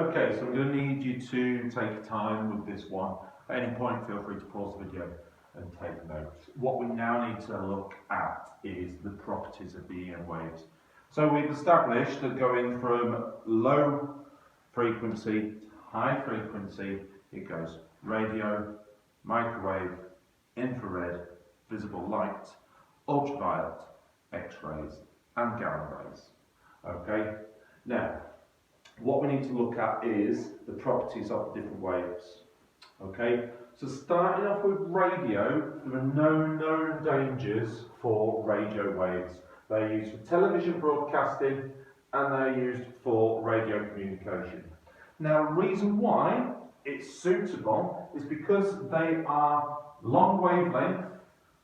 Okay, so I'm going to need you to take time with this one. At any point, feel free to pause the video and take notes. What we now need to look at is the properties of the EM waves. So we've established that going from low frequency to high frequency, it goes radio, microwave, infrared, visible light, ultraviolet, X-rays and gamma rays. Okay, now what we need to look at is the properties of the different waves. Okay, so starting off with radio, there are no known dangers for radio waves. They're used for television broadcasting and they're used for radio communication. Now, the reason why it's suitable is because they are long wavelength,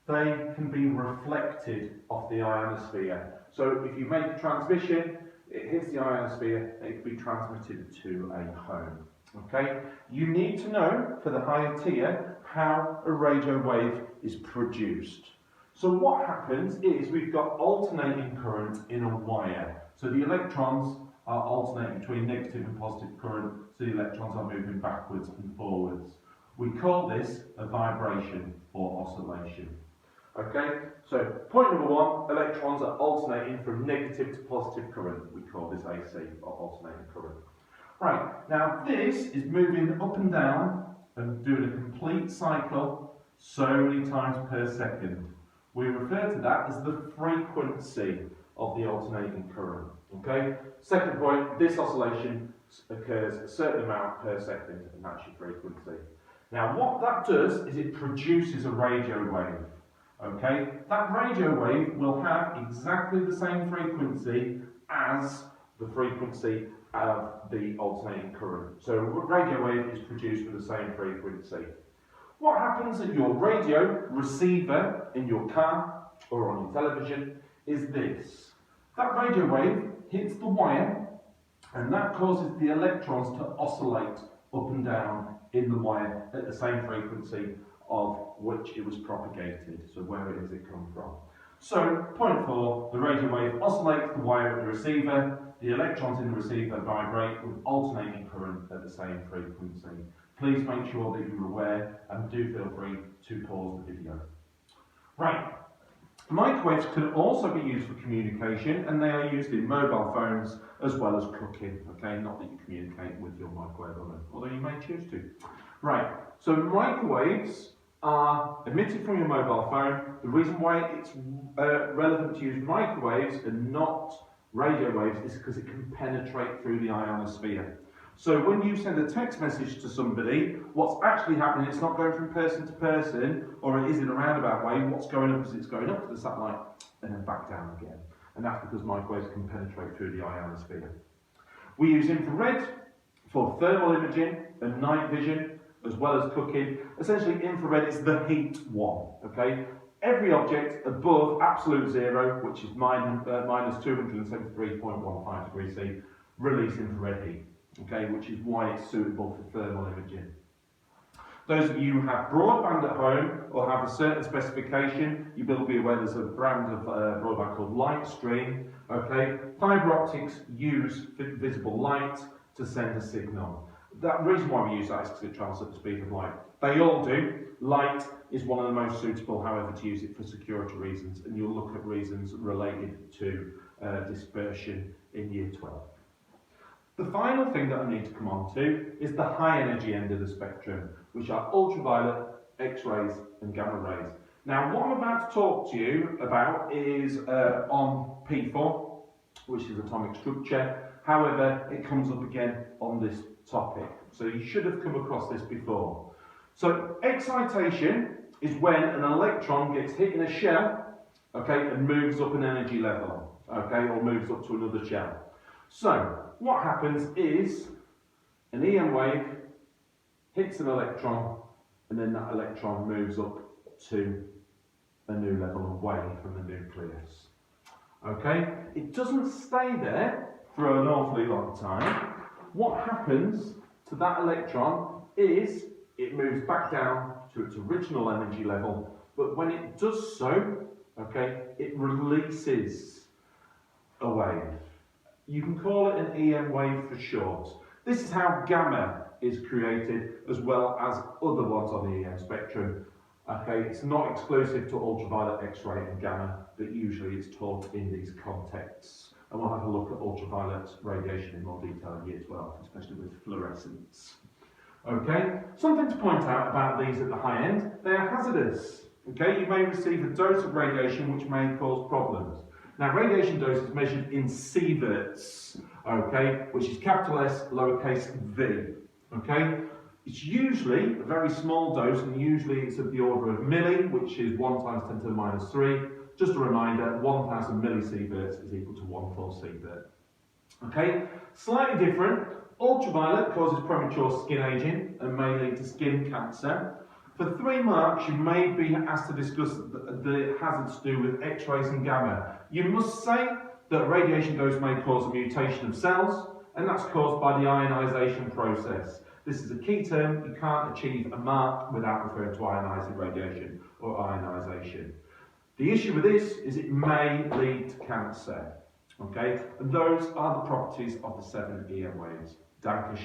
they can be reflected off the ionosphere. So if you make a transmission, it hits the ionosphere and it can be transmitted to a home. Okay, you need to know for the higher tier how a radio wave is produced. So what happens is we've got alternating current in a wire. So the electrons are alternating between negative and positive current, so the electrons are moving backwards and forwards. We call this a vibration or oscillation. Okay, so point number one, electrons are alternating from negative to positive current. We call this AC, or alternating current. Right, now this is moving up and down and doing a complete cycle so many times per second. We refer to that as the frequency of the alternating current. Okay, second point, this oscillation occurs a certain amount per second, and that's your frequency. Now what that does is it produces a radio wave. Okay, that radio wave will have exactly the same frequency as the frequency of the alternating current. So a radio wave is produced with the same frequency. What happens at your radio receiver in your car or on your television is this. That radio wave hits the wire and that causes the electrons to oscillate up and down in the wire at the same frequency of which it was propagated, so where it come from. So, point four, the radio wave oscillates the wire at the receiver, the electrons in the receiver vibrate with alternating current at the same frequency. Please make sure that you're aware and do feel free to pause the video. Right, microwaves can also be used for communication and they are used in mobile phones as well as cooking. Okay, not that you communicate with your microwave oven, although you may choose to. Right, so microwaves are emitted from your mobile phone. The reason why it's relevant to use microwaves and not radio waves is because it can penetrate through the ionosphere. So when you send a text message to somebody, what's actually happening, it's not going from person to person, or it is in a roundabout way. What's going up is it's going up to the satellite and then back down again. And that's because microwaves can penetrate through the ionosphere. We use infrared for thermal imaging and night vision, as well as cooking. Essentially, infrared is the heat one, okay? Every object above absolute zero, which is minus 273.15 degrees C, release infrared heat, okay? Which is why it's suitable for thermal imaging. Those of you who have broadband at home or have a certain specification, you will be aware there's a brand of broadband called Lightstream, okay? Fibre optics use visible light to send a signal. The reason why we use that is because it travels at the speed of light. They all do. Light is one of the most suitable, however, to use it for security reasons, and you'll look at reasons related to dispersion in Year 12. The final thing that I need to come on to is the high energy end of the spectrum, which are ultraviolet, X-rays and gamma rays. Now what I'm about to talk to you about is on P4, which is atomic structure. However, it comes up again on this topic. So you should have come across this before. So excitation is when an electron gets hit in a shell, okay, and moves up an energy level, okay, or moves up to another shell. So what happens is an EM wave hits an electron and then that electron moves up to a new level away from the nucleus. Okay, it doesn't stay there for an awfully long time. What happens to that electron is it moves back down to its original energy level, but when it does so, okay, it releases a wave. You can call it an EM wave for short. This is how gamma is created, as well as other ones on the EM spectrum. Okay, it's not exclusive to ultraviolet, X-ray and gamma, but usually it's taught in these contexts. And we'll have a look at ultraviolet radiation in more detail in Year 12, especially with fluorescence. Okay, something to point out about these at the high end, they are hazardous. Okay, you may receive a dose of radiation which may cause problems. Now, radiation dose is measured in sieverts, okay, which is capital S, lowercase v, okay? It's usually a very small dose, and usually it's of the order of milli, which is 1 times 10 to the minus 3. Just a reminder, 1000 millisieverts is equal to 1 full sievert. Okay, slightly different. Ultraviolet causes premature skin aging and may lead to skin cancer. For 3 marks, you may be asked to discuss the hazards to do with X-rays and gamma. You must say that radiation dose may cause a mutation of cells, and that's caused by the ionisation process. This is a key term. You can't achieve a mark without referring to ionising radiation or ionisation. The issue with this is it may lead to cancer. Okay, and those are the properties of the 7 EM waves. Danke schön.